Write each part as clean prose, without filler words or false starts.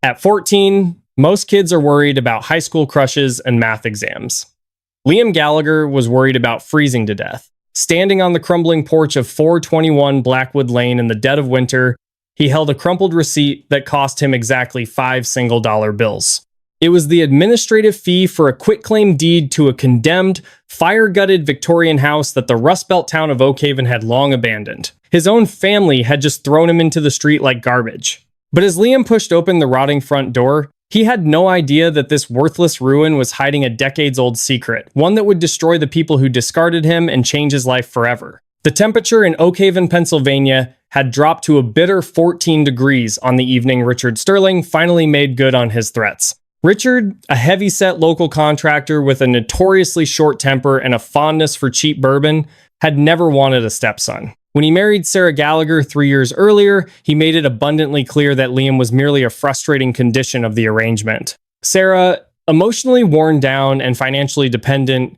At 14, most kids are worried about high school crushes and math exams. Liam Gallagher was worried about freezing to death. Standing on the crumbling porch of 421 Blackwood Lane in the dead of winter, he held a crumpled receipt that cost him exactly 5 single-dollar bills. It was the administrative fee for a quitclaim deed to a condemned, fire-gutted Victorian house that the Rust Belt town of Oak Haven had long abandoned. His own family had just thrown him into the street like garbage. But as Liam pushed open the rotting front door, he had no idea that this worthless ruin was hiding a decades-old secret, one that would destroy the people who discarded him and change his life forever. The temperature in Oak Haven, Pennsylvania had dropped to a bitter 14 degrees on the evening Richard Sterling finally made good on his threats. Richard, a heavy-set local contractor with a notoriously short temper and a fondness for cheap bourbon, had never wanted a stepson. When he married Sarah Gallagher 3 years earlier, he made it abundantly clear that Liam was merely a frustrating condition of the arrangement. Sarah, emotionally worn down and financially dependent,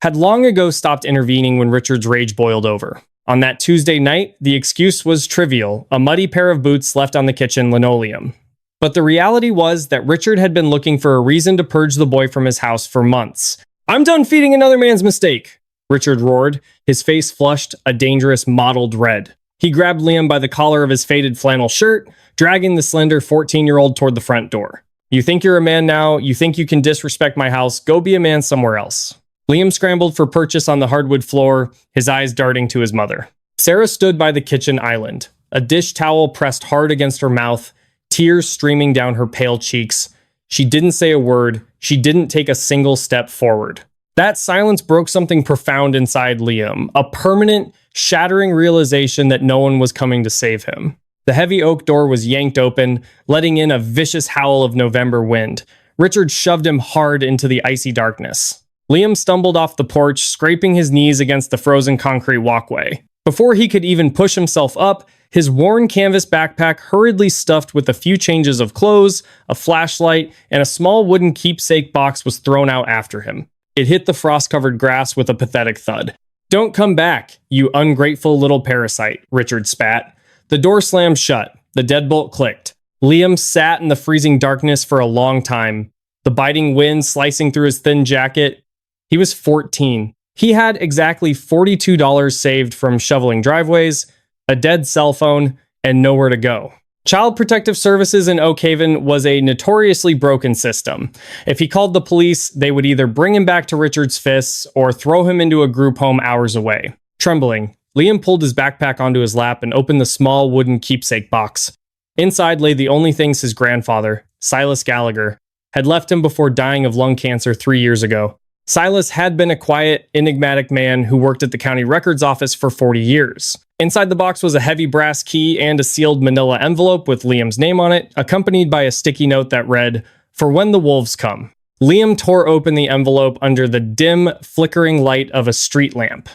had long ago stopped intervening when Richard's rage boiled over. On that Tuesday night, the excuse was trivial, a muddy pair of boots left on the kitchen linoleum. But the reality was that Richard had been looking for a reason to purge the boy from his house for months. "I'm done feeding another man's mistake," Richard roared, his face flushed a dangerous mottled red. He grabbed Liam by the collar of his faded flannel shirt, dragging the slender 14-year-old toward the front door. "You think you're a man now? You think you can disrespect my house? Go be a man somewhere else." Liam scrambled for purchase on the hardwood floor, his eyes darting to his mother. Sarah stood by the kitchen island, a dish towel pressed hard against her mouth, tears streaming down her pale cheeks. She didn't say a word. She didn't take a single step forward. That silence broke something profound inside Liam, a permanent, shattering realization that no one was coming to save him. The heavy oak door was yanked open, letting in a vicious howl of November wind. Richard shoved him hard into the icy darkness. Liam stumbled off the porch, scraping his knees against the frozen concrete walkway. Before he could even push himself up, his worn canvas backpack, hurriedly stuffed with a few changes of clothes, a flashlight, and a small wooden keepsake box, was thrown out after him. It hit the frost-covered grass with a pathetic thud. "Don't come back, you ungrateful little parasite," Richard spat. The door slammed shut. The deadbolt clicked. Liam sat in the freezing darkness for a long time, the biting wind slicing through his thin jacket. He was 14. He had exactly $42 saved from shoveling driveways, a dead cell phone, and nowhere to go. Child Protective Services in Oak Haven was a notoriously broken system. If he called the police, they would either bring him back to Richard's fists or throw him into a group home hours away. Trembling, Liam pulled his backpack onto his lap and opened the small wooden keepsake box. Inside lay the only things his grandfather, Silas Gallagher, had left him before dying of lung cancer 3 years ago. Silas had been a quiet, enigmatic man who worked at the county records office for 40 years. Inside the box was a heavy brass key and a sealed manila envelope with Liam's name on it, accompanied by a sticky note that read, "For when the wolves come." Liam tore open the envelope under the dim, flickering light of a street lamp.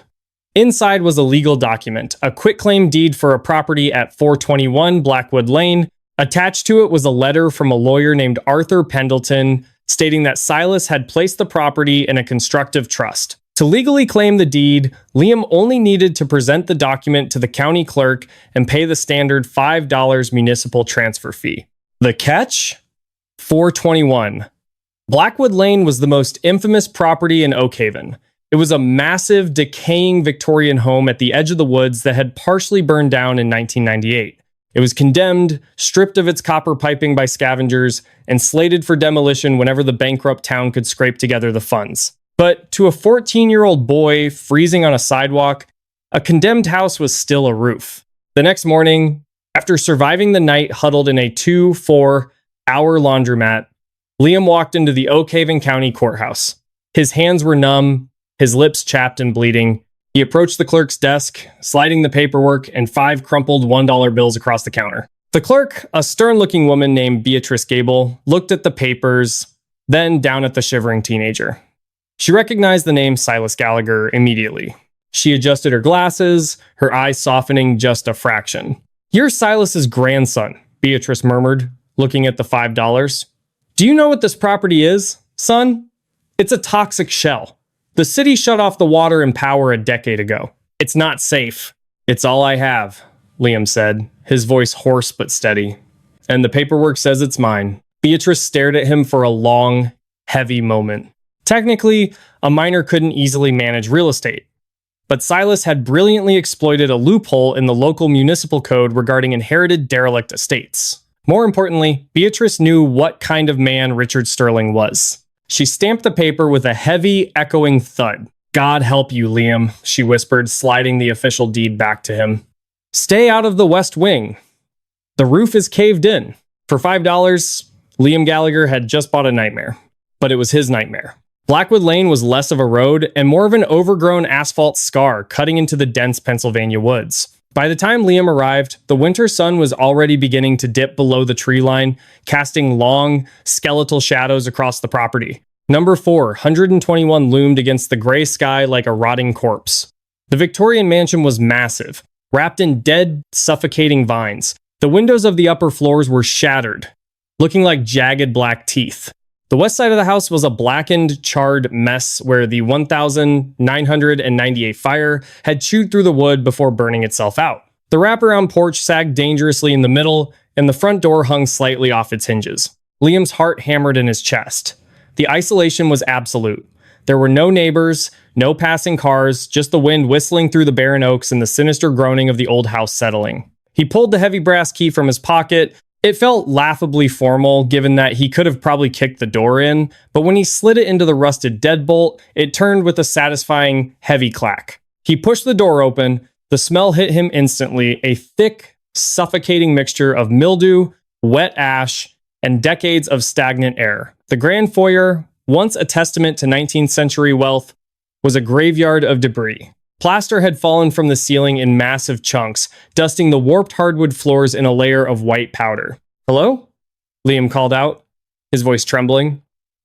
Inside was a legal document, a quitclaim deed for a property at 421 Blackwood Lane. Attached to it was a letter from a lawyer named Arthur Pendleton, stating that Silas had placed the property in a constructive trust. To legally claim the deed, Liam only needed to present the document to the county clerk and pay the standard $5 municipal transfer fee. The catch? 421. Blackwood Lane was the most infamous property in Oak Haven. It was a massive, decaying Victorian home at the edge of the woods that had partially burned down in 1998. It was condemned, stripped of its copper piping by scavengers, and slated for demolition whenever the bankrupt town could scrape together the funds. But to a 14-year-old boy freezing on a sidewalk, a condemned house was still a roof. The next morning, after surviving the night huddled in a 2-4-hour laundromat, Liam walked into the Oak Haven County Courthouse. His hands were numb, his lips chapped and bleeding. He approached the clerk's desk, sliding the paperwork and 5 crumpled $1 bills across the counter. The clerk, a stern-looking woman named Beatrice Gable, looked at the papers, then down at the shivering teenager. She recognized the name Silas Gallagher immediately. She adjusted her glasses, her eyes softening just a fraction. "You're Silas's grandson," Beatrice murmured, looking at the $5. "Do you know what this property is, son? It's a toxic shell. The city shut off the water and power a decade ago. It's not safe. It's all I have," Liam said, his voice hoarse but steady. "And the paperwork says it's mine." Beatrice stared at him for a long, heavy moment. Technically, a minor couldn't easily manage real estate, but Silas had brilliantly exploited a loophole in the local municipal code regarding inherited derelict estates. More importantly, Beatrice knew what kind of man Richard Sterling was. She stamped the paper with a heavy, echoing thud. "God help you, Liam," she whispered, sliding the official deed back to him. "Stay out of the west wing. The roof is caved in." For $5, Liam Gallagher had just bought a nightmare. But it was his nightmare. Blackwood Lane was less of a road and more of an overgrown asphalt scar cutting into the dense Pennsylvania woods. By the time Liam arrived, the winter sun was already beginning to dip below the tree line, casting long, skeletal shadows across the property. Number 421 loomed against the gray sky like a rotting corpse. The Victorian mansion was massive, wrapped in dead, suffocating vines. The windows of the upper floors were shattered, looking like jagged black teeth. The west side of the house was a blackened, charred mess where the 1998 fire had chewed through the wood before burning itself out. The wraparound porch sagged dangerously in the middle, and the front door hung slightly off its hinges. Liam's heart hammered in his chest. The isolation was absolute. There were no neighbors, no passing cars, just the wind whistling through the barren oaks and the sinister groaning of the old house settling. He pulled the heavy brass key from his pocket. It felt laughably formal, given that he could have probably kicked the door in, but when he slid it into the rusted deadbolt, it turned with a satisfying, heavy clack. He pushed the door open. The smell hit him instantly, a thick, suffocating mixture of mildew, wet ash, and decades of stagnant air. The grand foyer, once a testament to 19th century wealth, was a graveyard of debris. Plaster had fallen from the ceiling in massive chunks, dusting the warped hardwood floors in a layer of white powder. "Hello?" Liam called out, his voice trembling.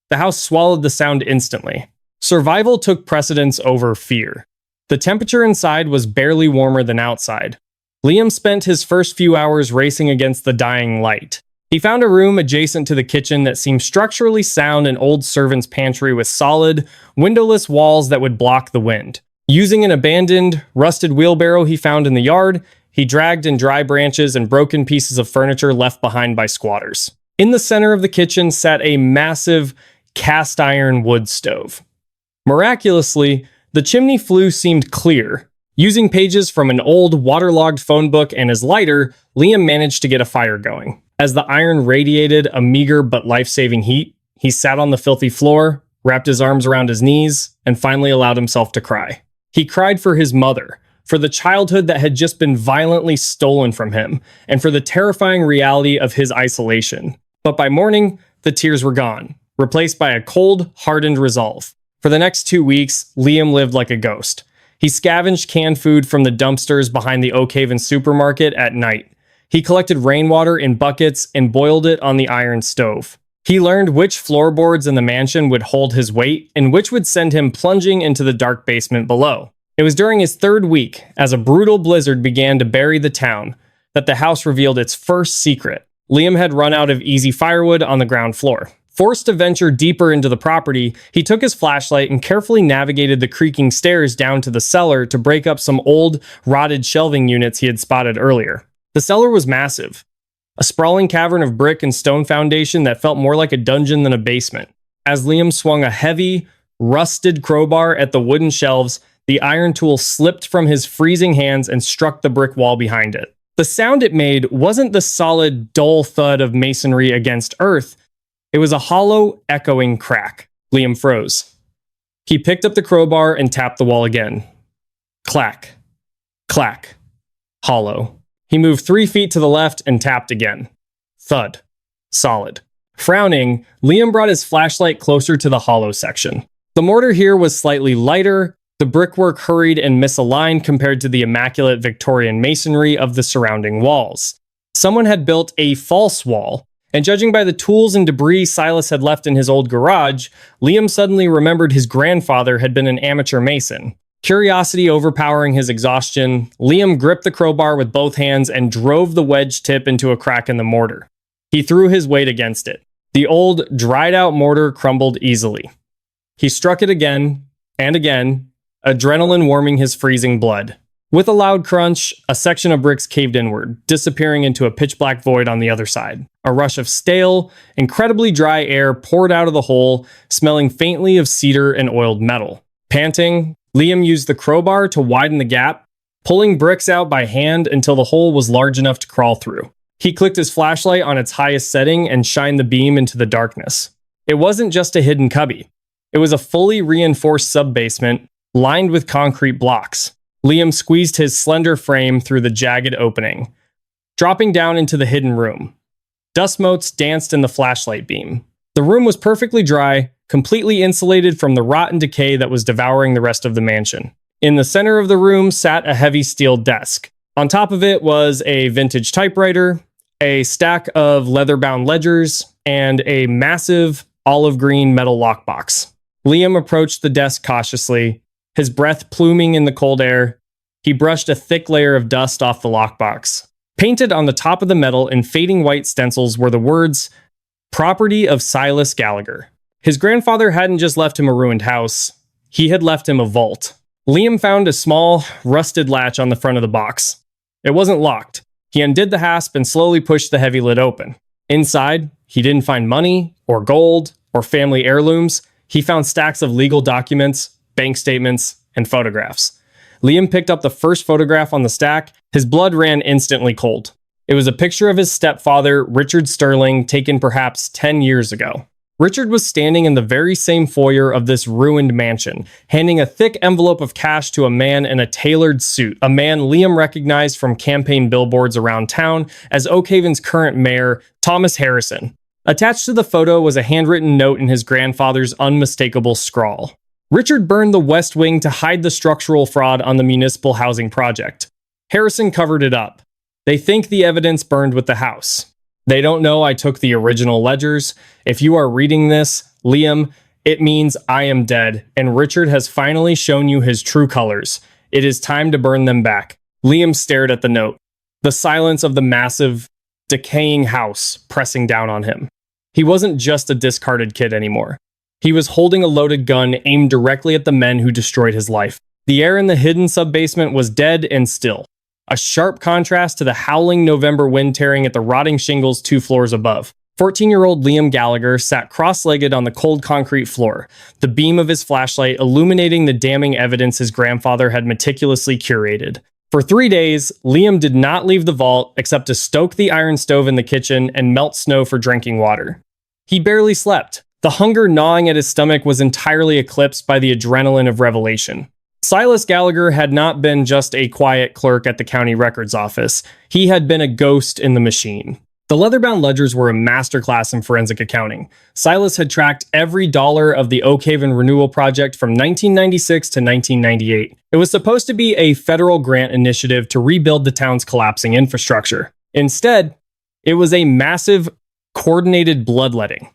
The house swallowed the sound instantly. Survival took precedence over fear. The temperature inside was barely warmer than outside. Liam spent his first few hours racing against the dying light. He found a room adjacent to the kitchen that seemed structurally sound, an old servant's pantry with solid, windowless walls that would block the wind. Using an abandoned, rusted wheelbarrow he found in the yard, he dragged in dry branches and broken pieces of furniture left behind by squatters. In the center of the kitchen sat a massive, cast iron wood stove. Miraculously, the chimney flue seemed clear. Using pages from an old, waterlogged phone book and his lighter, Liam managed to get a fire going. As the iron radiated a meager but life-saving heat, he sat on the filthy floor, wrapped his arms around his knees, and finally allowed himself to cry. He cried for his mother, for the childhood that had just been violently stolen from him, and for the terrifying reality of his isolation. But by morning, the tears were gone, replaced by a cold, hardened resolve. For the next 2 weeks, Liam lived like a ghost. He scavenged canned food from the dumpsters behind the Oak Haven supermarket at night. He collected rainwater in buckets and boiled it on the iron stove. He learned which floorboards in the mansion would hold his weight and which would send him plunging into the dark basement below. It was during his third week, as a brutal blizzard began to bury the town, that the house revealed its first secret. Liam had run out of easy firewood on the ground floor. Forced to venture deeper into the property, he took his flashlight and carefully navigated the creaking stairs down to the cellar to break up some old, rotted shelving units he had spotted earlier. The cellar was massive. A sprawling cavern of brick and stone foundation that felt more like a dungeon than a basement. As Liam swung a heavy, rusted crowbar at the wooden shelves, the iron tool slipped from his freezing hands and struck the brick wall behind it. The sound it made wasn't the solid, dull thud of masonry against earth. It was a hollow, echoing crack. Liam froze. He picked up the crowbar and tapped the wall again. Clack. Clack. Hollow. He moved 3 feet to the left and tapped again. Thud. Solid. Frowning, Liam brought his flashlight closer to the hollow section. The mortar here was slightly lighter, the brickwork hurried and misaligned compared to the immaculate Victorian masonry of the surrounding walls. Someone had built a false wall, and judging by the tools and debris Silas had left in his old garage, Liam suddenly remembered his grandfather had been an amateur mason. Curiosity overpowering his exhaustion, Liam gripped the crowbar with both hands and drove the wedge tip into a crack in the mortar. He threw his weight against it. The old, dried-out mortar crumbled easily. He struck it again and again, adrenaline warming his freezing blood. With a loud crunch, a section of bricks caved inward, disappearing into a pitch-black void on the other side. A rush of stale, incredibly dry air poured out of the hole, smelling faintly of cedar and oiled metal. Panting, Liam used the crowbar to widen the gap, pulling bricks out by hand until the hole was large enough to crawl through. He clicked his flashlight on its highest setting and shined the beam into the darkness. It wasn't just a hidden cubby. It was a fully reinforced sub-basement, lined with concrete blocks. Liam squeezed his slender frame through the jagged opening, dropping down into the hidden room. Dust motes danced in the flashlight beam. The room was perfectly dry, completely insulated from the rot and decay that was devouring the rest of the mansion. In the center of the room sat a heavy steel desk. On top of it was a vintage typewriter, a stack of leather-bound ledgers, and a massive olive green metal lockbox. Liam approached the desk cautiously, his breath pluming in the cold air. He brushed a thick layer of dust off the lockbox. Painted on the top of the metal in fading white stencils were the words, "Property of Silas Gallagher." His grandfather hadn't just left him a ruined house, he had left him a vault. Liam found a small, rusted latch on the front of the box. It wasn't locked. He undid the hasp and slowly pushed the heavy lid open. Inside, he didn't find money, or gold, or family heirlooms. He found stacks of legal documents, bank statements, and photographs. Liam picked up the first photograph on the stack. His blood ran instantly cold. It was a picture of his stepfather, Richard Sterling, taken perhaps 10 years ago. Richard was standing in the very same foyer of this ruined mansion, handing a thick envelope of cash to a man in a tailored suit, a man Liam recognized from campaign billboards around town as Oak Haven's current mayor, Thomas Harrison. Attached to the photo was a handwritten note in his grandfather's unmistakable scrawl. Richard burned the West Wing to hide the structural fraud on the municipal housing project. Harrison covered it up. They think the evidence burned with the house. They don't know I took the original ledgers. If you are reading this, Liam, it means I am dead, and Richard has finally shown you his true colors. It is time to burn them back. Liam stared at the note, the silence of the massive, decaying house pressing down on him. He wasn't just a discarded kid anymore. He was holding a loaded gun aimed directly at the men who destroyed his life. The air in the hidden sub-basement was dead and still, a sharp contrast to the howling November wind tearing at the rotting shingles 2 floors above. 14-year-old Liam Gallagher sat cross-legged on the cold concrete floor, the beam of his flashlight illuminating the damning evidence his grandfather had meticulously curated. For 3 days, Liam did not leave the vault except to stoke the iron stove in the kitchen and melt snow for drinking water. He barely slept. The hunger gnawing at his stomach was entirely eclipsed by the adrenaline of revelation. Silas Gallagher had not been just a quiet clerk at the county records office. He had been a ghost in the machine. The leather-bound ledgers were a masterclass in forensic accounting. Silas had tracked every dollar of the Oak Haven renewal project from 1996 to 1998. It was supposed to be a federal grant initiative to rebuild the town's collapsing infrastructure. Instead, it was a massive, coordinated bloodletting.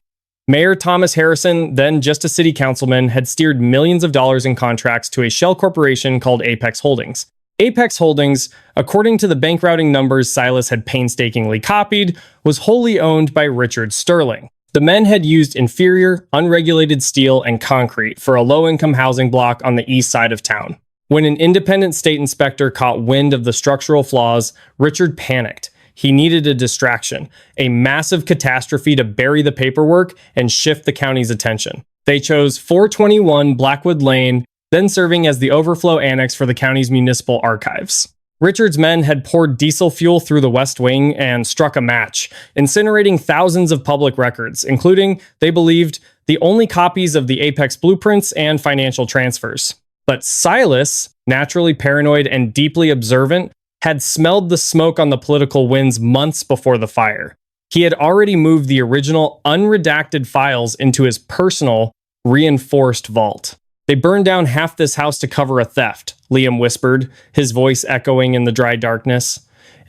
Mayor Thomas Harrison, then just a city councilman, had steered millions of dollars in contracts to a shell corporation called Apex Holdings. Apex Holdings, according to the bank routing numbers Silas had painstakingly copied, was wholly owned by Richard Sterling. The men had used inferior, unregulated steel and concrete for a low-income housing block on the east side of town. When an independent state inspector caught wind of the structural flaws, Richard panicked. He needed a distraction, a massive catastrophe to bury the paperwork and shift the county's attention. They chose 421 Blackwood Lane, then serving as the overflow annex for the county's municipal archives. Richard's men had poured diesel fuel through the West Wing and struck a match, incinerating thousands of public records, including, they believed, the only copies of the Apex blueprints and financial transfers. But Silas, naturally paranoid and deeply observant, had smelled the smoke on the political winds months before the fire. He had already moved the original unredacted files into his personal, reinforced vault. "They burned down half this house to cover a theft," Liam whispered, his voice echoing in the dry darkness.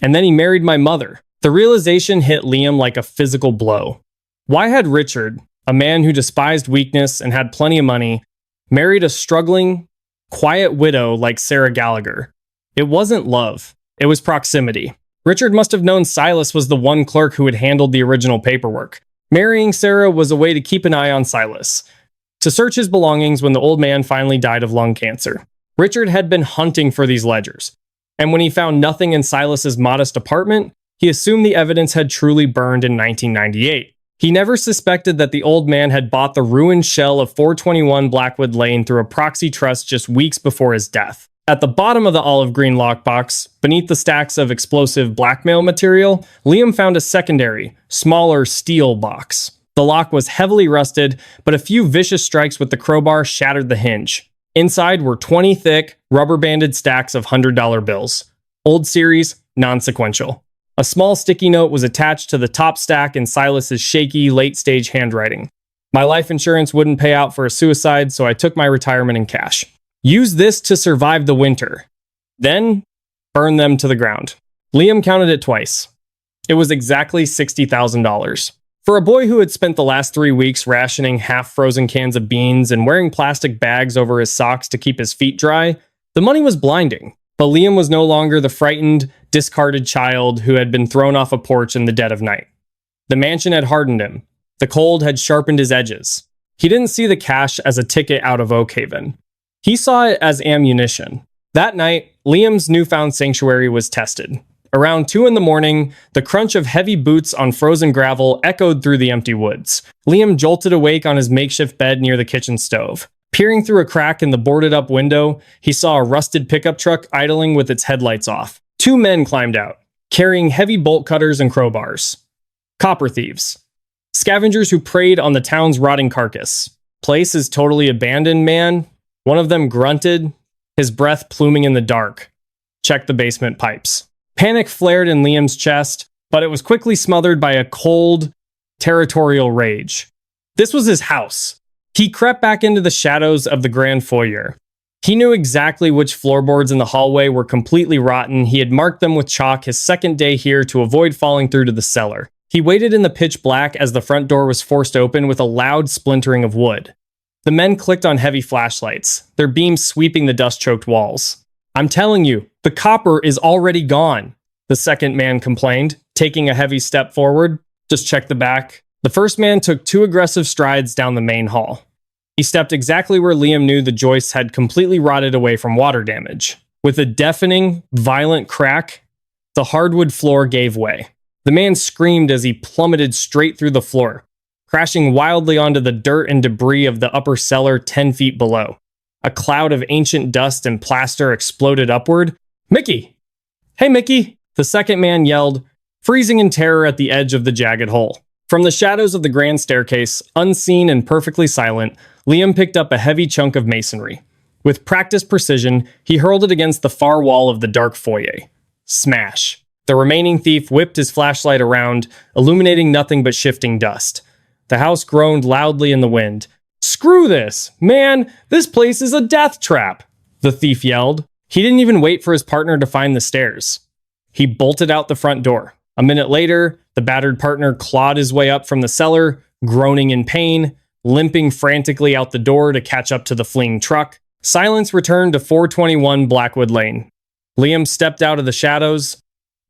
"And then he married my mother." The realization hit Liam like a physical blow. Why had Richard, a man who despised weakness and had plenty of money, married a struggling, quiet widow like Sarah Gallagher? It wasn't love. It was proximity. Richard must have known Silas was the one clerk who had handled the original paperwork. Marrying Sarah was a way to keep an eye on Silas, to search his belongings when the old man finally died of lung cancer. Richard had been hunting for these ledgers. And when he found nothing in Silas's modest apartment, he assumed the evidence had truly burned in 1998. He never suspected that the old man had bought the ruined shell of 421 Blackwood Lane through a proxy trust just weeks before his death. At the bottom of the olive green lockbox, beneath the stacks of explosive blackmail material, Liam found a secondary, smaller steel box. The lock was heavily rusted, but a few vicious strikes with the crowbar shattered the hinge. Inside were 20 thick, rubber-banded stacks of $100 bills. Old series, non-sequential. A small sticky note was attached to the top stack in Silas's shaky, late-stage handwriting. My life insurance wouldn't pay out for a suicide, so I took my retirement in cash. Use this to survive the winter. Then, burn them to the ground. Liam counted it twice. It was exactly $60,000. For a boy who had spent the last 3 weeks rationing half-frozen cans of beans and wearing plastic bags over his socks to keep his feet dry, the money was blinding. But Liam was no longer the frightened, discarded child who had been thrown off a porch in the dead of night. The mansion had hardened him. The cold had sharpened his edges. He didn't see the cash as a ticket out of Oakhaven. He saw it as ammunition. That night, Liam's newfound sanctuary was tested. Around 2 in the morning, the crunch of heavy boots on frozen gravel echoed through the empty woods. Liam jolted awake on his makeshift bed near the kitchen stove. Peering through a crack in the boarded-up window, he saw a rusted pickup truck idling with its headlights off. 2 men climbed out, carrying heavy bolt cutters and crowbars. Copper thieves. Scavengers who preyed on the town's rotting carcass. Place is totally abandoned, man. One of them grunted, his breath pluming in the dark. Check the basement pipes. Panic flared in Liam's chest, but it was quickly smothered by a cold, territorial rage. This was his house. He crept back into the shadows of the grand foyer. He knew exactly which floorboards in the hallway were completely rotten. He had marked them with chalk his second day here to avoid falling through to the cellar. He waited in the pitch black as the front door was forced open with a loud splintering of wood. The men clicked on heavy flashlights, their beams sweeping the dust-choked walls. "I'm telling you, the copper is already gone," the second man complained, taking a heavy step forward. "Just check the back." The first man took 2 aggressive strides down the main hall. He stepped exactly where Liam knew the joists had completely rotted away from water damage. With a deafening, violent crack, the hardwood floor gave way. The man screamed as he plummeted straight through the floor, crashing wildly onto the dirt and debris of the upper cellar 10 feet below. A cloud of ancient dust and plaster exploded upward. "Mickey! Hey, Mickey!" the second man yelled, freezing in terror at the edge of the jagged hole. From the shadows of the grand staircase, unseen and perfectly silent, Liam picked up a heavy chunk of masonry. With practiced precision, he hurled it against the far wall of the dark foyer. Smash! The remaining thief whipped his flashlight around, illuminating nothing but shifting dust. The house groaned loudly in the wind. "Screw this! Man, this place is a death trap!" the thief yelled. He didn't even wait for his partner to find the stairs. He bolted out the front door. A minute later, the battered partner clawed his way up from the cellar, groaning in pain, limping frantically out the door to catch up to the fleeing truck. Silence returned to 421 Blackwood Lane. Liam stepped out of the shadows,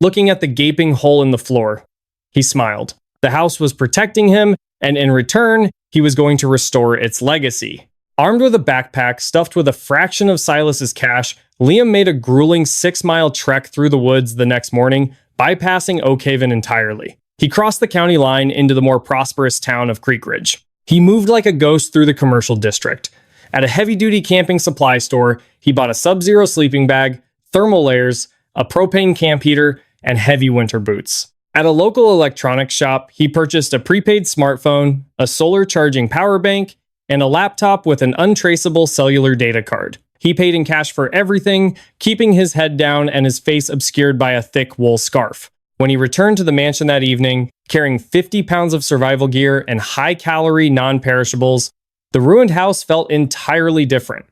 looking at the gaping hole in the floor. He smiled. The house was protecting him, and in return, he was going to restore its legacy. Armed with a backpack stuffed with a fraction of Silas's cash, Liam made a grueling 6-mile trek through the woods the next morning, bypassing Oakhaven entirely. He crossed the county line into the more prosperous town of Creek Ridge. He moved like a ghost through the commercial district. At a heavy-duty camping supply store, he bought a Sub-Zero sleeping bag, thermal layers, a propane camp heater, and heavy winter boots. At a local electronics shop, he purchased a prepaid smartphone, a solar charging power bank, and a laptop with an untraceable cellular data card. He paid in cash for everything, keeping his head down and his face obscured by a thick wool scarf. When he returned to the mansion that evening, carrying 50 pounds of survival gear and high-calorie non-perishables, the ruined house felt entirely different.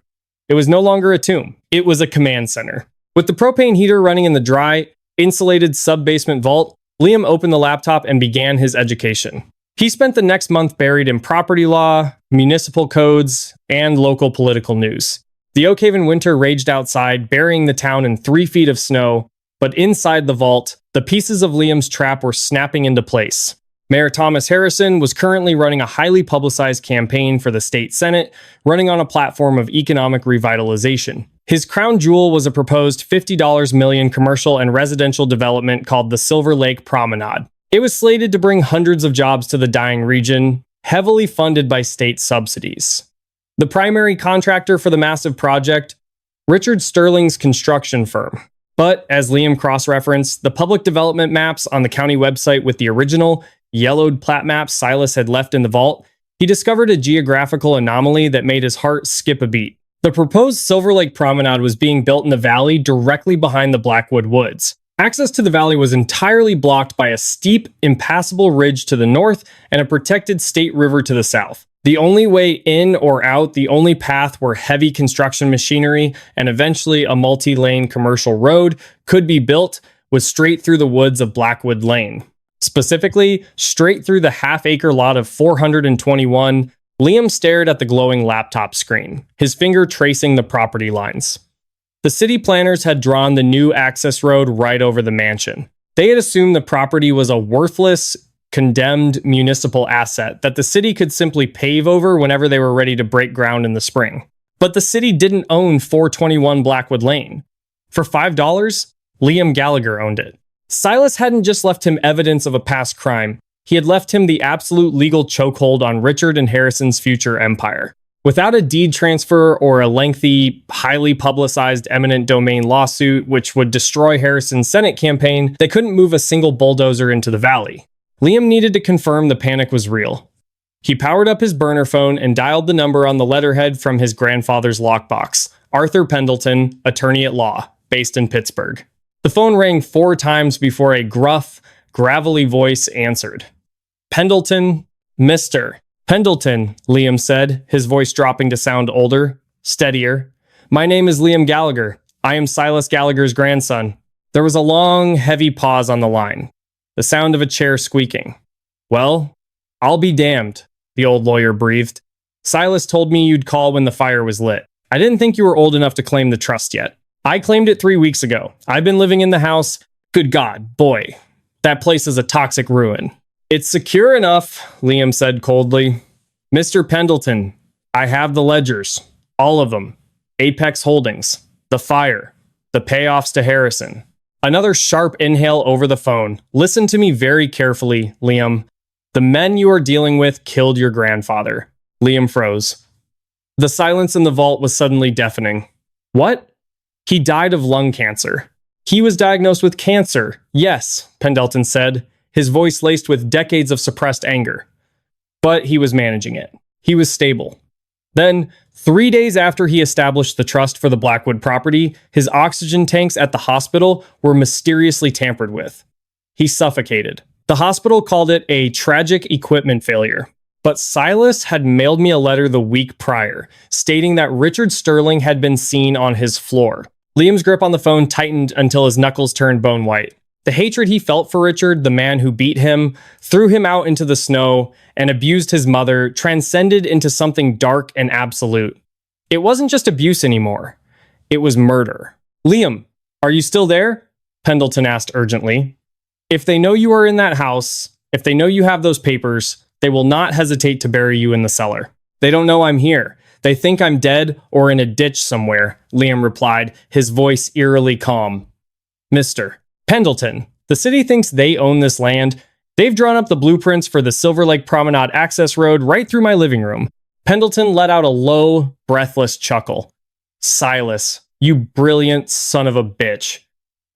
It was no longer a tomb. It was a command center. With the propane heater running in the dry, insulated sub-basement vault, Liam opened the laptop and began his education. He spent the next month buried in property law, municipal codes, and local political news. The Oakhaven winter raged outside, burying the town in 3 feet of snow, but inside the vault, the pieces of Liam's trap were snapping into place. Mayor Thomas Harrison was currently running a highly publicized campaign for the state senate, running on a platform of economic revitalization. His crown jewel was a proposed $50 million commercial and residential development called the Silver Lake Promenade. It was slated to bring hundreds of jobs to the dying region, heavily funded by state subsidies. The primary contractor for the massive project, Richard Sterling's construction firm. But, as Liam cross-referenced, the public development maps on the county website with the original, yellowed plat maps Silas had left in the vault, he discovered a geographical anomaly that made his heart skip a beat. The proposed Silver Lake Promenade was being built in the valley directly behind the Blackwood Woods. Access to the valley was entirely blocked by a steep, impassable ridge to the north and a protected state river to the south. The only way in or out, the only path where heavy construction machinery and eventually a multi-lane commercial road could be built was straight through the woods of Blackwood Lane. Specifically, straight through the half-acre lot of 421, Liam stared at the glowing laptop screen, his finger tracing the property lines. The city planners had drawn the new access road right over the mansion. They had assumed the property was a worthless, condemned municipal asset that the city could simply pave over whenever they were ready to break ground in the spring. But the city didn't own 421 Blackwood Lane. For $5, Liam Gallagher owned it. Silas hadn't just left him evidence of a past crime, he had left him the absolute legal chokehold on Richard and Harrison's future empire. Without a deed transfer or a lengthy, highly publicized eminent domain lawsuit which would destroy Harrison's Senate campaign, they couldn't move a single bulldozer into the valley. Liam needed to confirm the panic was real. He powered up his burner phone and dialed the number on the letterhead from his grandfather's lockbox, Arthur Pendleton, attorney at law, based in Pittsburgh. The phone rang 4 times before a gruff, gravelly voice answered. Pendleton, Mr. Pendleton, Liam said, his voice dropping to sound older, steadier. My name is Liam Gallagher. I am Silas Gallagher's grandson. There was a long, heavy pause on the line. The sound of a chair squeaking. Well, I'll be damned, the old lawyer breathed. Silas told me you'd call when the fire was lit. I didn't think you were old enough to claim the trust yet. I claimed it 3 weeks ago. I've been living in the house. Good God, boy, that place is a toxic ruin. It's secure enough, Liam said coldly. Mr. Pendleton, I have the ledgers. All of them. Apex Holdings. The fire. The payoffs to Harrison. Another sharp inhale over the phone. Listen to me very carefully, Liam. The men you are dealing with killed your grandfather. Liam froze. The silence in the vault was suddenly deafening. What? He died of lung cancer. He was diagnosed with cancer. Yes, Pendleton said, his voice laced with decades of suppressed anger. But he was managing it. He was stable. Then, 3 days after he established the trust for the Blackwood property, his oxygen tanks at the hospital were mysteriously tampered with. He suffocated. The hospital called it a tragic equipment failure. But Silas had mailed me a letter the week prior, stating that Richard Sterling had been seen on his floor. Liam's grip on the phone tightened until his knuckles turned bone white. The hatred he felt for Richard, the man who beat him, threw him out into the snow, and abused his mother, transcended into something dark and absolute. It wasn't just abuse anymore. It was murder. Liam, are you still there? Pendleton asked urgently. If they know you are in that house, if they know you have those papers, they will not hesitate to bury you in the cellar. They don't know I'm here. They think I'm dead or in a ditch somewhere, Liam replied, his voice eerily calm. Mr. Pendleton, the city thinks they own this land. They've drawn up the blueprints for the Silver Lake Promenade access road right through my living room. Pendleton let out a low, breathless chuckle. Silas, you brilliant son of a bitch.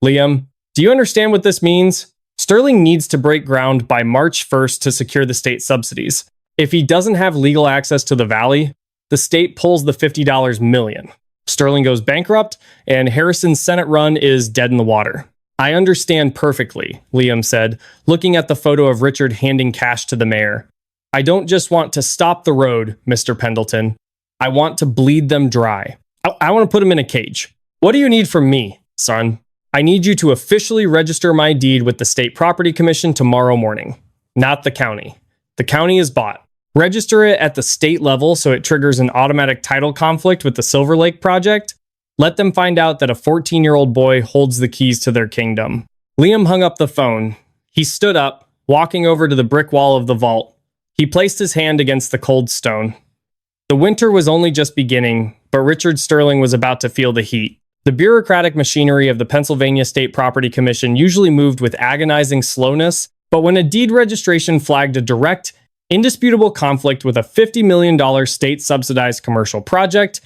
Liam, do you understand what this means? Sterling needs to break ground by March 1st to secure the state subsidies. If he doesn't have legal access to the valley, the state pulls the $50 million. Sterling goes bankrupt, and Harrison's Senate run is dead in the water. I understand perfectly, Liam said, looking at the photo of Richard handing cash to the mayor. I don't just want to stop the road, Mr. Pendleton. I want to bleed them dry. I want to put them in a cage. What do you need from me, son? I need you to officially register my deed with the State Property Commission tomorrow morning, not the county. The county is bought. Register it at the state level so it triggers an automatic title conflict with the Silver Lake project. Let them find out that a 14-year-old boy holds the keys to their kingdom. Liam hung up the phone. He stood up, walking over to the brick wall of the vault. He placed his hand against the cold stone. The winter was only just beginning, but Richard Sterling was about to feel the heat. The bureaucratic machinery of the Pennsylvania State Property Commission usually moved with agonizing slowness, but when a deed registration flagged a direct, indisputable conflict with a $50 million state-subsidized commercial project,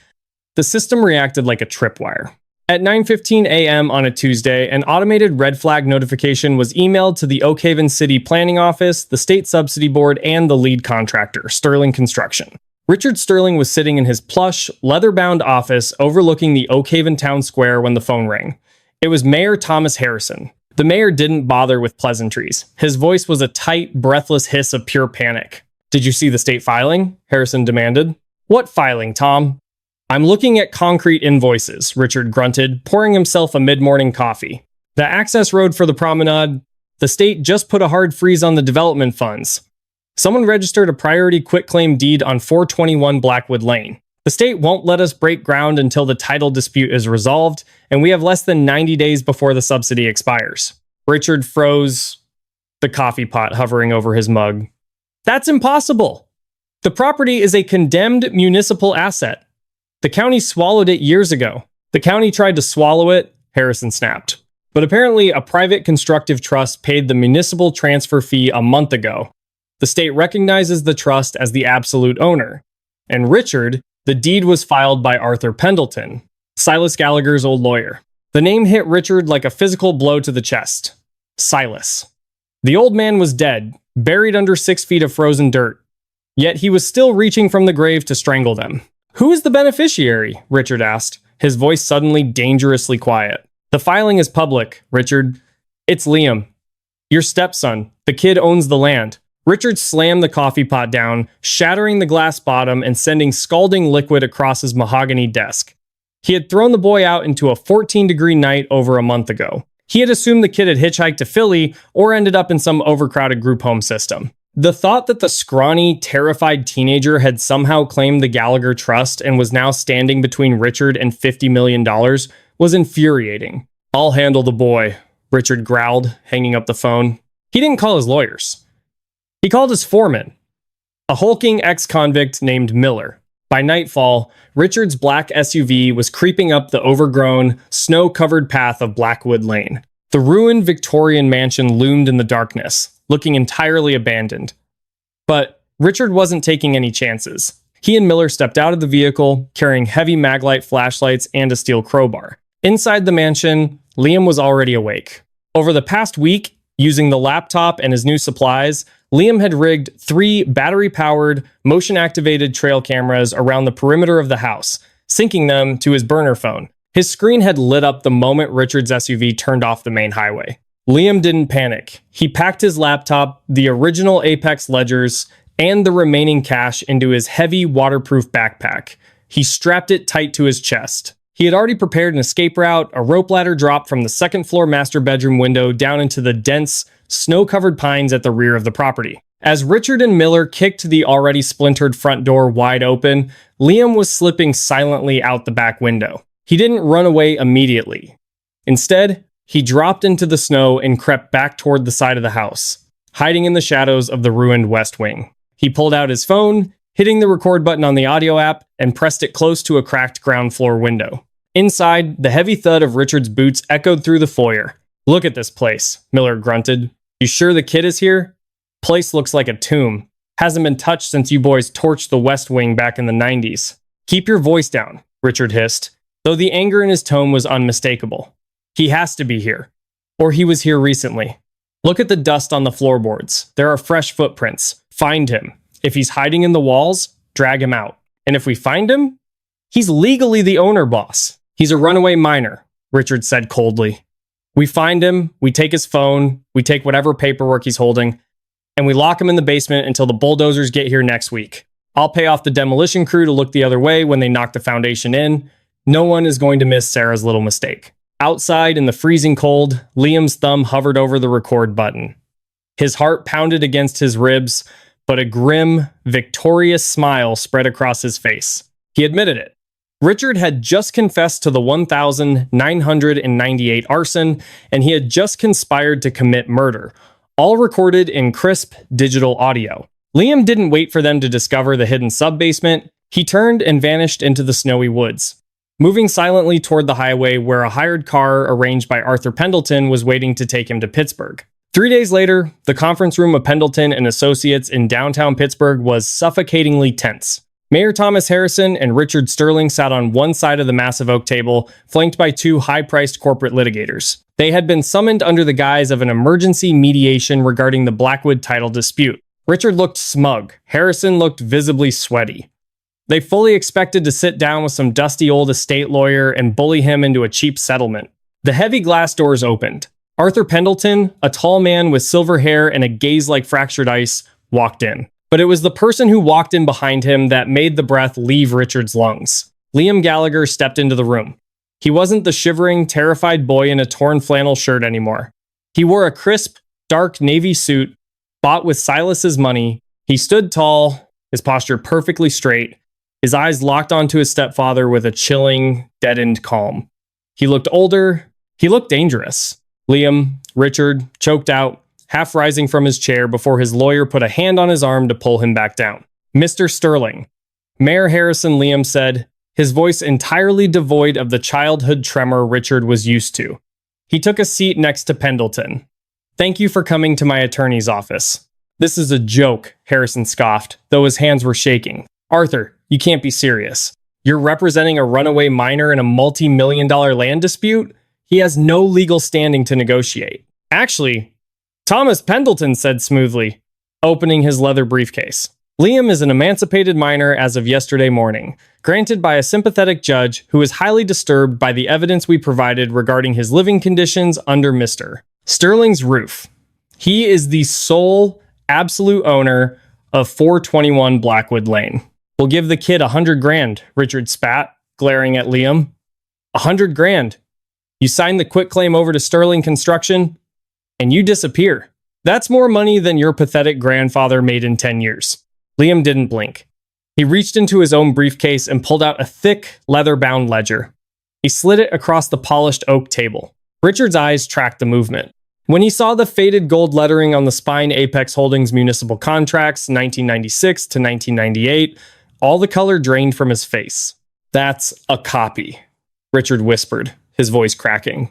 the system reacted like a tripwire. At 9:15 a.m. on a Tuesday, an automated red flag notification was emailed to the Oak Haven City Planning Office, the State Subsidy Board, and the lead contractor, Sterling Construction. Richard Sterling was sitting in his plush, leather-bound office overlooking the Oak Haven Town Square when the phone rang. It was Mayor Thomas Harrison. The mayor didn't bother with pleasantries. His voice was a tight, breathless hiss of pure panic. "Did you see the state filing?" Harrison demanded. "What filing, Tom?" "I'm looking at concrete invoices," Richard grunted, pouring himself a mid-morning coffee. "The access road for the promenade, the state just put a hard freeze on the development funds. Someone registered a priority quitclaim deed on 421 Blackwood Lane. The state won't let us break ground until the title dispute is resolved, and we have less than 90 days before the subsidy expires." Richard froze, the coffee pot hovering over his mug. "That's impossible! The property is a condemned municipal asset. The county swallowed it years ago." "The county tried to swallow it," Harrison snapped. "But apparently a private constructive trust paid the municipal transfer fee a month ago. The state recognizes the trust as the absolute owner. And Richard, the deed was filed by Arthur Pendleton, Silas Gallagher's old lawyer." The name hit Richard like a physical blow to the chest. Silas. The old man was dead, buried under 6 feet of frozen dirt. Yet he was still reaching from the grave to strangle them. "Who is the beneficiary?" Richard asked, his voice suddenly dangerously quiet. "The filing is public, Richard. It's Liam. Your stepson. The kid owns the land." Richard slammed the coffee pot down, shattering the glass bottom and sending scalding liquid across his mahogany desk. He had thrown the boy out into a 14-degree night over a month ago. He had assumed the kid had hitchhiked to Philly or ended up in some overcrowded group home system. The thought that the scrawny, terrified teenager had somehow claimed the Gallagher trust and was now standing between Richard and $50 million was infuriating. "I'll handle the boy," Richard growled, hanging up the phone. He didn't call his lawyers. He called his foreman, a hulking ex-convict named Miller. By nightfall, Richard's black SUV was creeping up the overgrown, snow-covered path of Blackwood Lane. The ruined Victorian mansion loomed in the darkness, looking entirely abandoned. But Richard wasn't taking any chances. He and Miller stepped out of the vehicle, carrying heavy maglite flashlights and a steel crowbar. Inside the mansion, Liam was already awake. Over the past week, using the laptop and his new supplies, Liam had rigged 3 battery-powered, motion-activated trail cameras around the perimeter of the house, syncing them to his burner phone. His screen had lit up the moment Richard's SUV turned off the main highway. Liam didn't panic. He packed his laptop, the original Apex ledgers, and the remaining cash into his heavy, waterproof backpack. He strapped it tight to his chest. He had already prepared an escape route, a rope ladder drop from the second-floor master bedroom window down into the dense, snow-covered pines at the rear of the property. As Richard and Miller kicked the already splintered front door wide open, Liam was slipping silently out the back window. He didn't run away immediately. Instead, he dropped into the snow and crept back toward the side of the house, hiding in the shadows of the ruined west wing. He pulled out his phone, hitting the record button on the audio app, and pressed it close to a cracked ground floor window. Inside, the heavy thud of Richard's boots echoed through the foyer. "Look at this place," Miller grunted. "You sure the kid is here? Place looks like a tomb. Hasn't been touched since you boys torched the West Wing back in the 90s. "Keep your voice down," Richard hissed, though the anger in his tone was unmistakable. "He has to be here. Or he was here recently. Look at the dust on the floorboards. There are fresh footprints. Find him. If he's hiding in the walls, drag him out. And if we find him, he's legally the owner, boss. He's a runaway minor," Richard said coldly. "We find him, we take his phone, we take whatever paperwork he's holding, and we lock him in the basement until the bulldozers get here next week. I'll pay off the demolition crew to look the other way when they knock the foundation in. No one is going to miss Sarah's little mistake." Outside in the freezing cold, Liam's thumb hovered over the record button. His heart pounded against his ribs, but a grim, victorious smile spread across his face. He admitted it. Richard had just confessed to the 1,998 arson, and he had just conspired to commit murder, all recorded in crisp digital audio. Liam didn't wait for them to discover the hidden sub-basement. He turned and vanished into the snowy woods, moving silently toward the highway where a hired car arranged by Arthur Pendleton was waiting to take him to Pittsburgh. 3 days later, the conference room of Pendleton and Associates in downtown Pittsburgh was suffocatingly tense. Mayor Thomas Harrison and Richard Sterling sat on one side of the massive oak table, flanked by two high-priced corporate litigators. They had been summoned under the guise of an emergency mediation regarding the Blackwood title dispute. Richard looked smug. Harrison looked visibly sweaty. They fully expected to sit down with some dusty old estate lawyer and bully him into a cheap settlement. The heavy glass doors opened. Arthur Pendleton, a tall man with silver hair and a gaze like fractured ice, walked in. But it was the person who walked in behind him that made the breath leave Richard's lungs. Liam Gallagher stepped into the room. He wasn't the shivering, terrified boy in a torn flannel shirt anymore. He wore a crisp, dark navy suit, bought with Silas's money. He stood tall, his posture perfectly straight, his eyes locked onto his stepfather with a chilling, deadened calm. He looked older. He looked dangerous. Richard, choked out, half rising from his chair before his lawyer put a hand on his arm to pull him back down. "Mr. Sterling," Mayor Harrison, Liam said, his voice entirely devoid of the childhood tremor Richard was used to. He took a seat next to Pendleton. "Thank you for coming to my attorney's office." "This is a joke," Harrison scoffed, though his hands were shaking. "Arthur, you can't be serious. You're representing a runaway minor in a multi-million-dollar land dispute? He has no legal standing to negotiate." "Actually," Thomas Pendleton said smoothly, opening his leather briefcase. "Liam is an emancipated minor as of yesterday morning, granted by a sympathetic judge who is highly disturbed by the evidence we provided regarding his living conditions under Mr. Sterling's roof. He is the sole, absolute owner of 421 Blackwood Lane. We'll give the kid $100,000, Richard spat, glaring at Liam. $100,000. You sign the quitclaim over to Sterling Construction, and you disappear. That's more money than your pathetic grandfather made in 10 years. Liam didn't blink. He reached into his own briefcase and pulled out a thick, leather-bound ledger. He slid it across the polished oak table. Richard's eyes tracked the movement. When he saw the faded gold lettering on the spine Apex Holdings municipal contracts, 1996 to 1998, all the color drained from his face. "That's a copy," Richard whispered, his voice cracking.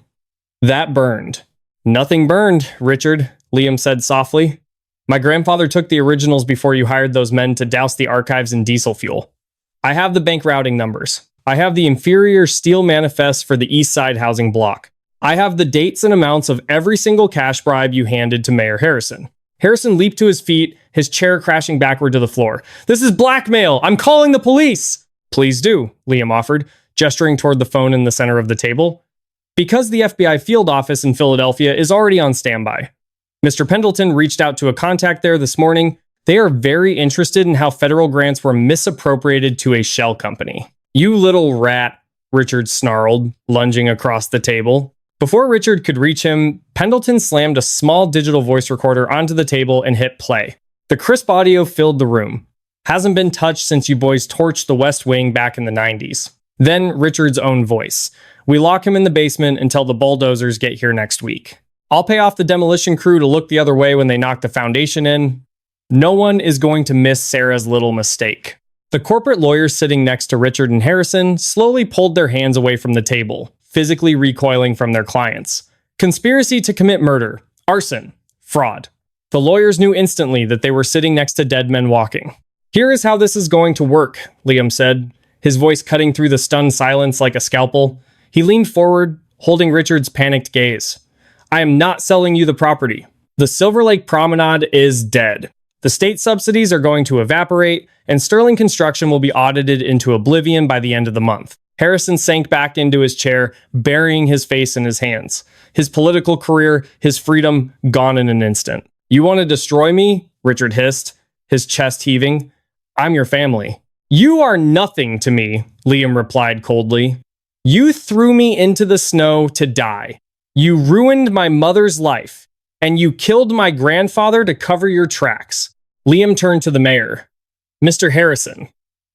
"That burned." "Nothing burned, Richard," Liam said softly. "My grandfather took the originals before you hired those men to douse the archives in diesel fuel. I have the bank routing numbers. I have the inferior steel manifest for the East Side housing block. I have the dates and amounts of every single cash bribe you handed to Mayor Harrison." Harrison leaped to his feet, his chair crashing backward to the floor. "This is blackmail! I'm calling the police!" "Please do," Liam offered, gesturing toward the phone in the center of the table. "Because the FBI field office in Philadelphia is already on standby. Mr. Pendleton reached out to a contact there this morning. They are very interested in how federal grants were misappropriated to a shell company." "You little rat," Richard snarled, lunging across the table. Before Richard could reach him, Pendleton slammed a small digital voice recorder onto the table and hit play. The crisp audio filled the room. "Hasn't been touched since you boys torched the West Wing back in the 90s. Then Richard's own voice. "We lock him in the basement until the bulldozers get here next week. I'll pay off the demolition crew to look the other way when they knock the foundation in. No one is going to miss Sarah's little mistake." The corporate lawyers sitting next to Richard and Harrison slowly pulled their hands away from the table, physically recoiling from their clients. Conspiracy to commit murder, arson, fraud. The lawyers knew instantly that they were sitting next to dead men walking. "Here is how this is going to work," Liam said, his voice cutting through the stunned silence like a scalpel. He leaned forward, holding Richard's panicked gaze. "I am not selling you the property. The Silver Lake Promenade is dead. The state subsidies are going to evaporate, and Sterling Construction will be audited into oblivion by the end of the month." Harrison sank back into his chair, burying his face in his hands. His political career, his freedom, gone in an instant. "You want to destroy me?" Richard hissed, his chest heaving. "I'm your family." "You are nothing to me," Liam replied coldly. "You threw me into the snow to die. You ruined my mother's life, and you killed my grandfather to cover your tracks." Liam turned to the mayor. "Mr. Harrison,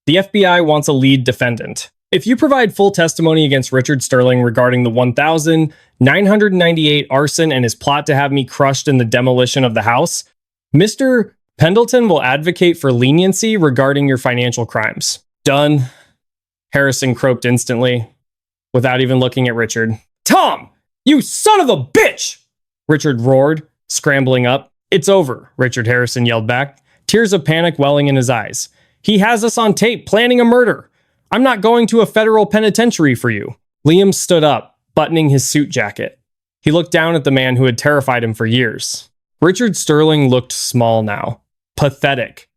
the FBI wants a lead defendant. If you provide full testimony against Richard Sterling regarding the 1,998 arson and his plot to have me crushed in the demolition of the house, Mr. Pendleton will advocate for leniency regarding your financial crimes." Done, Harrison croaked instantly, without even looking at Richard. Tom, you son of a bitch! Richard roared, scrambling up. It's over, Richard Harrison yelled back, tears of panic welling in his eyes. He has us on tape planning a murder. I'm not going to a federal penitentiary for you. Liam stood up, buttoning his suit jacket. He looked down at the man who had terrified him for years. Richard Sterling looked small now, pathetic,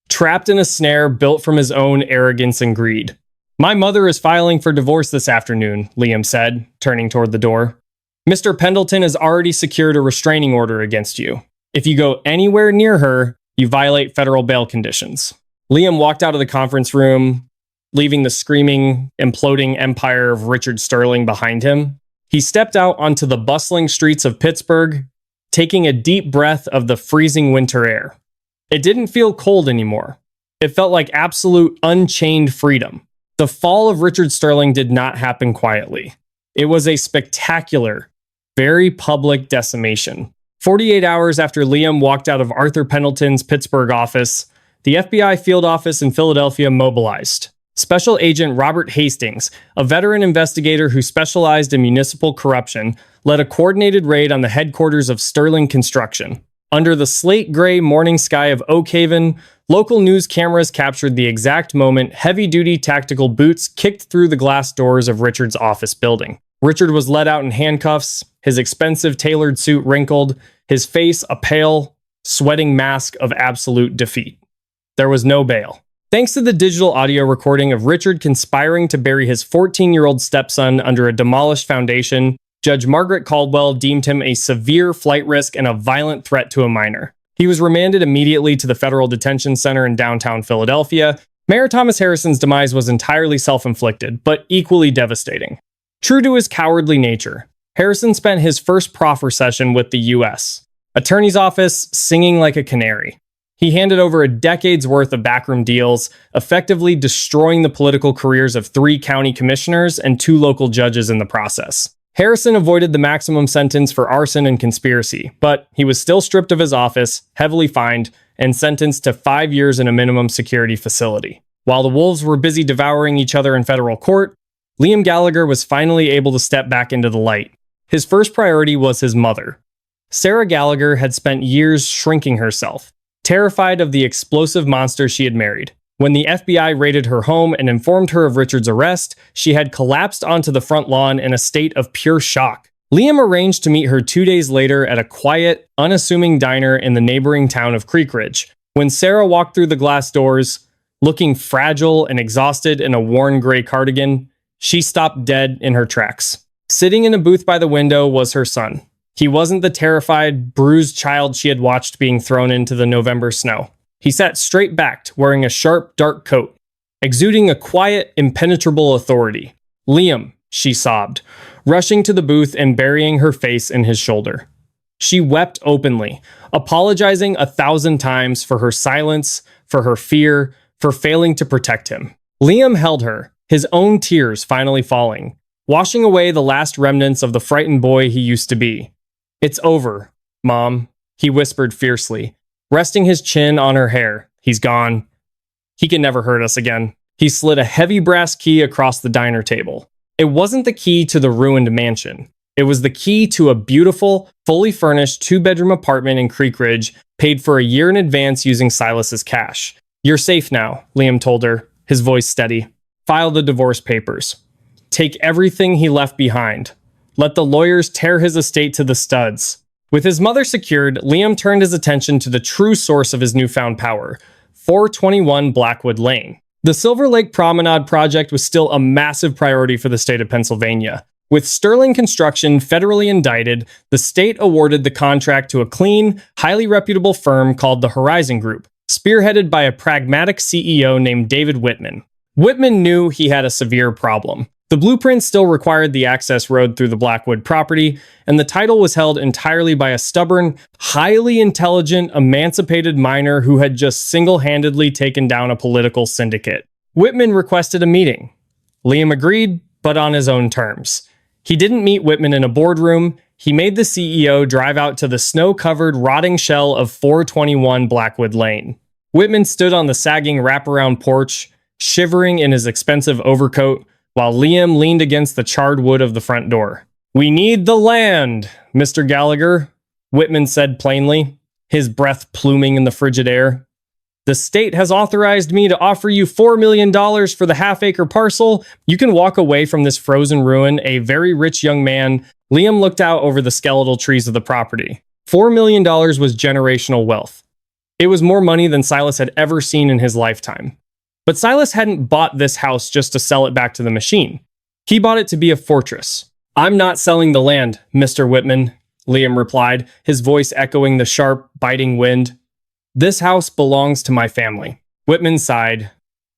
trapped in a snare built from his own arrogance and greed. My mother is filing for divorce this afternoon, Liam said, turning toward the door. Mr. Pendleton has already secured a restraining order against you. If you go anywhere near her, you violate federal bail conditions. Liam walked out of the conference room, leaving the screaming, imploding empire of Richard Sterling behind him. He stepped out onto the bustling streets of Pittsburgh, taking a deep breath of the freezing winter air. It didn't feel cold anymore. It felt like absolute unchained freedom. The fall of Richard Sterling did not happen quietly. It was a spectacular, very public decimation. 48 hours after Liam walked out of Arthur Pendleton's Pittsburgh office, the FBI field office in Philadelphia mobilized. Special Agent Robert Hastings, a veteran investigator who specialized in municipal corruption, led a coordinated raid on the headquarters of Sterling Construction. Under the slate-gray morning sky of Oak Haven, local news cameras captured the exact moment heavy-duty tactical boots kicked through the glass doors of Richard's office building. Richard was led out in handcuffs, his expensive tailored suit wrinkled, his face a pale, sweating mask of absolute defeat. There was no bail. Thanks to the digital audio recording of Richard conspiring to bury his 14-year-old stepson under a demolished foundation, Judge Margaret Caldwell deemed him a severe flight risk and a violent threat to a minor. He was remanded immediately to the Federal Detention Center in downtown Philadelphia. Mayor Thomas Harrison's demise was entirely self-inflicted, but equally devastating. True to his cowardly nature, Harrison spent his first proffer session with the U.S. Attorney's Office singing like a canary. He handed over a decade's worth of backroom deals, effectively destroying the political careers of 3 county commissioners and 2 local judges in the process. Harrison avoided the maximum sentence for arson and conspiracy, but he was still stripped of his office, heavily fined, and sentenced to 5 years in a minimum security facility. While the wolves were busy devouring each other in federal court, Liam Gallagher was finally able to step back into the light. His first priority was his mother. Sarah Gallagher had spent years shrinking herself, terrified of the explosive monster she had married. When the FBI raided her home and informed her of Richard's arrest, she had collapsed onto the front lawn in a state of pure shock. Liam arranged to meet her 2 days later at a quiet, unassuming diner in the neighboring town of Creek Ridge. When Sarah walked through the glass doors, looking fragile and exhausted in a worn gray cardigan, she stopped dead in her tracks. Sitting in a booth by the window was her son. He wasn't the terrified, bruised child she had watched being thrown into the November snow. He sat straight-backed, wearing a sharp, dark coat, exuding a quiet, impenetrable authority. Liam, she sobbed, rushing to the booth and burying her face in his shoulder. She wept openly, apologizing 1,000 times for her silence, for her fear, for failing to protect him. Liam held her, his own tears finally falling, washing away the last remnants of the frightened boy he used to be. It's over, Mom, he whispered fiercely, resting his chin on her hair. He's gone. He can never hurt us again. He slid a heavy brass key across the diner table. It wasn't the key to the ruined mansion. It was the key to a beautiful, fully furnished 2-bedroom apartment in Creek Ridge, paid for a year in advance using Silas's cash. You're safe now, Liam told her, his voice steady. File the divorce papers. Take everything he left behind. Let the lawyers tear his estate to the studs. With his mother secured, Liam turned his attention to the true source of his newfound power, 421 Blackwood Lane. The Silver Lake Promenade project was still a massive priority for the state of Pennsylvania. With Sterling Construction federally indicted, the state awarded the contract to a clean, highly reputable firm called the Horizon Group, spearheaded by a pragmatic CEO named David Whitman. Whitman knew he had a severe problem. The blueprint still required the access road through the Blackwood property, and the title was held entirely by a stubborn, highly intelligent, emancipated miner who had just single-handedly taken down a political syndicate. Whitman requested a meeting. Liam agreed, but on his own terms. He didn't meet Whitman in a boardroom. He made the CEO drive out to the snow-covered, rotting shell of 421 Blackwood Lane. Whitman stood on the sagging wraparound porch, shivering in his expensive overcoat, while Liam leaned against the charred wood of the front door. "We need the land, Mr. Gallagher," Whitman said plainly, his breath pluming in the frigid air. "The state has authorized me to offer you $4 million for the half-acre parcel. You can walk away from this frozen ruin, a very rich young man." Liam looked out over the skeletal trees of the property. $4 million was generational wealth. It was more money than Silas had ever seen in his lifetime. But Silas hadn't bought this house just to sell it back to the machine. He bought it to be a fortress. "I'm not selling the land, Mr. Whitman," Liam replied, his voice echoing the sharp, biting wind. "This house belongs to my family." Whitman sighed,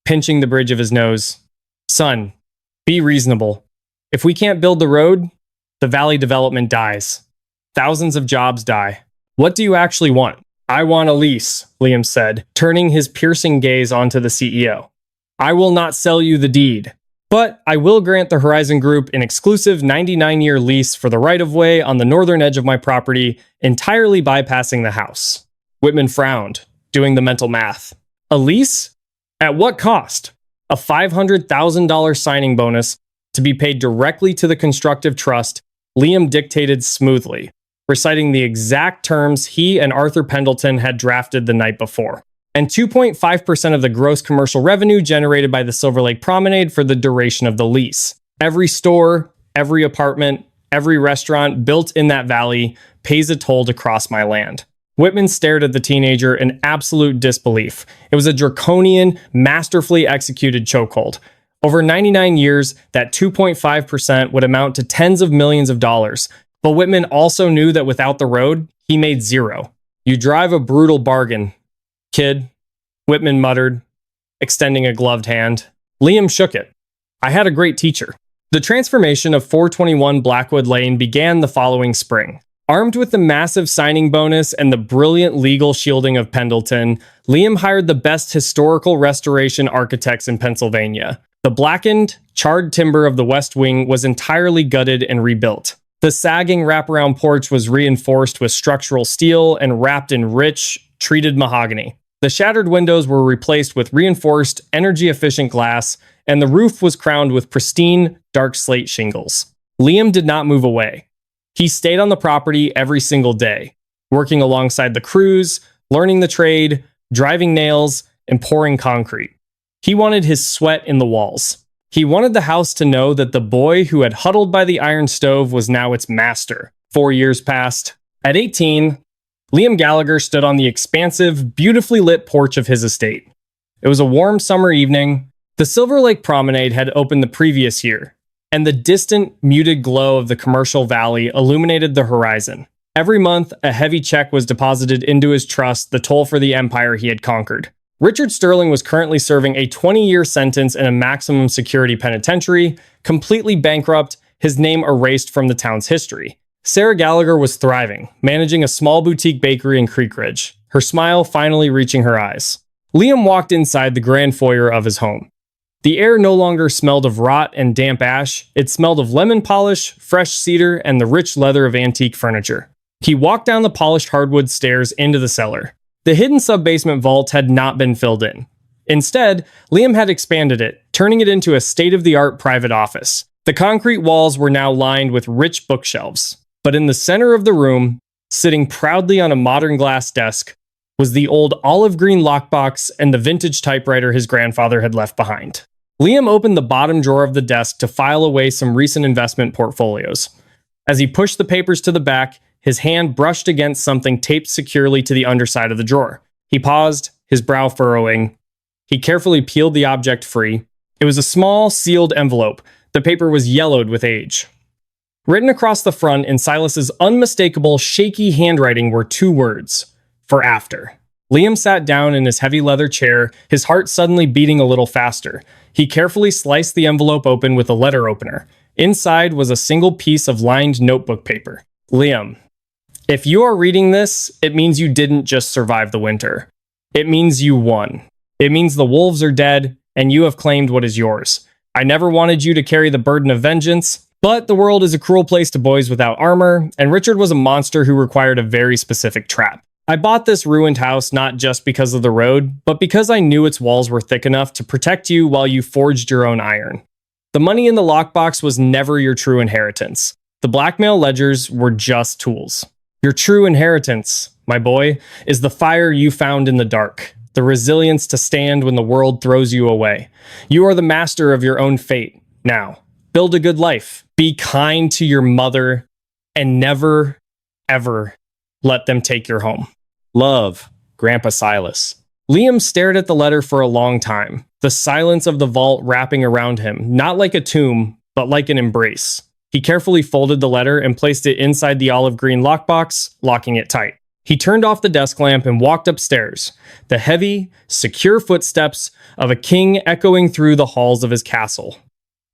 pinching the bridge of his nose. "Son, be reasonable. If we can't build the road, the valley development dies. Thousands of jobs die. What do you actually want?" "I want a lease," Liam said, turning his piercing gaze onto the CEO. "I will not sell you the deed, but I will grant the Horizon Group an exclusive 99-year lease for the right-of-way on the northern edge of my property, entirely bypassing the house." Whitman frowned, doing the mental math. "A lease? At what cost?" "A $500,000 signing bonus to be paid directly to the constructive trust," Liam dictated smoothly, reciting the exact terms he and Arthur Pendleton had drafted the night before. "And 2.5% of the gross commercial revenue generated by the Silver Lake Promenade for the duration of the lease. Every store, every apartment, every restaurant built in that valley pays a toll to cross my land." Whitman stared at the teenager in absolute disbelief. It was a draconian, masterfully executed chokehold. Over 99 years, that 2.5% would amount to tens of millions of dollars. But Whitman also knew that without the road, he made zero. "You drive a brutal bargain, kid," Whitman muttered, extending a gloved hand. Liam shook it. "I had a great teacher." The transformation of 421 Blackwood Lane began the following spring. Armed with the massive signing bonus and the brilliant legal shielding of Pendleton, Liam hired the best historical restoration architects in Pennsylvania. The blackened, charred timber of the West Wing was entirely gutted and rebuilt. The sagging wraparound porch was reinforced with structural steel and wrapped in rich, treated mahogany. The shattered windows were replaced with reinforced, energy-efficient glass, and the roof was crowned with pristine, dark slate shingles. Liam did not move away. He stayed on the property every single day, working alongside the crews, learning the trade, driving nails, and pouring concrete. He wanted his sweat in the walls. He wanted the house to know that the boy who had huddled by the iron stove was now its master. 4 years passed. At 18, Liam Gallagher stood on the expansive, beautifully lit porch of his estate. It was a warm summer evening. The Silver Lake Promenade had opened the previous year, and the distant, muted glow of the commercial valley illuminated the horizon. Every month, a heavy check was deposited into his trust, the toll for the empire he had conquered. Richard Sterling was currently serving a 20-year sentence in a maximum security penitentiary, completely bankrupt, his name erased from the town's history. Sarah Gallagher was thriving, managing a small boutique bakery in Creek Ridge, her smile finally reaching her eyes. Liam walked inside the grand foyer of his home. The air no longer smelled of rot and damp ash, it smelled of lemon polish, fresh cedar, and the rich leather of antique furniture. He walked down the polished hardwood stairs into the cellar. The hidden sub-basement vault had not been filled in. Instead, Liam had expanded it, turning it into a state-of-the-art private office. The concrete walls were now lined with rich bookshelves. But in the center of the room, sitting proudly on a modern glass desk, was the old olive green lockbox and the vintage typewriter his grandfather had left behind. Liam opened the bottom drawer of the desk to file away some recent investment portfolios. As he pushed the papers to the back, his hand brushed against something taped securely to the underside of the drawer. He paused, his brow furrowing. He carefully peeled the object free. It was a small, sealed envelope. The paper was yellowed with age. Written across the front in Silas's unmistakable, shaky handwriting were 2 words: "For after." Liam sat down in his heavy leather chair, his heart suddenly beating a little faster. He carefully sliced the envelope open with a letter opener. Inside was a single piece of lined notebook paper. "Liam, if you are reading this, it means you didn't just survive the winter. It means you won. It means the wolves are dead, and you have claimed what is yours. I never wanted you to carry the burden of vengeance, but the world is a cruel place to boys without armor, and Richard was a monster who required a very specific trap. I bought this ruined house not just because of the road, but because I knew its walls were thick enough to protect you while you forged your own iron. The money in the lockbox was never your true inheritance. The blackmail ledgers were just tools. Your true inheritance, my boy, is the fire you found in the dark, the resilience to stand when the world throws you away. You are the master of your own fate. Now, build a good life, be kind to your mother, and never, ever let them take your home. Love, Grandpa Silas. Liam stared at the letter for a long time, the silence of the vault wrapping around him, not like a tomb, but like an embrace. He carefully folded the letter and placed it inside the olive green lockbox, locking it tight. He turned off the desk lamp and walked upstairs, the heavy, secure footsteps of a king echoing through the halls of his castle.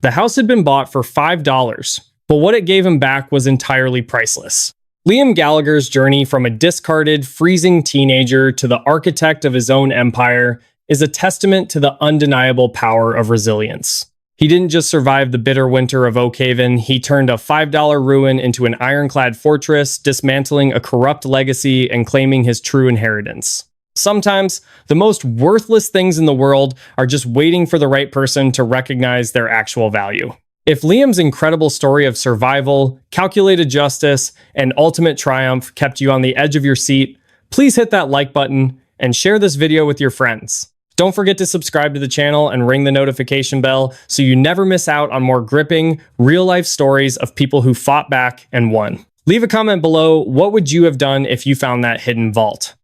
The house had been bought for $5, but what it gave him back was entirely priceless. Liam Gallagher's journey from a discarded, freezing teenager to the architect of his own empire is a testament to the undeniable power of resilience. He didn't just survive the bitter winter of Oak Haven, he turned a $5 ruin into an ironclad fortress, dismantling a corrupt legacy and claiming his true inheritance. Sometimes, the most worthless things in the world are just waiting for the right person to recognize their actual value. If Liam's incredible story of survival, calculated justice, and ultimate triumph kept you on the edge of your seat, please hit that like button and share this video with your friends. Don't forget to subscribe to the channel and ring the notification bell so you never miss out on more gripping, real-life stories of people who fought back and won. Leave a comment below, what would you have done if you found that hidden vault?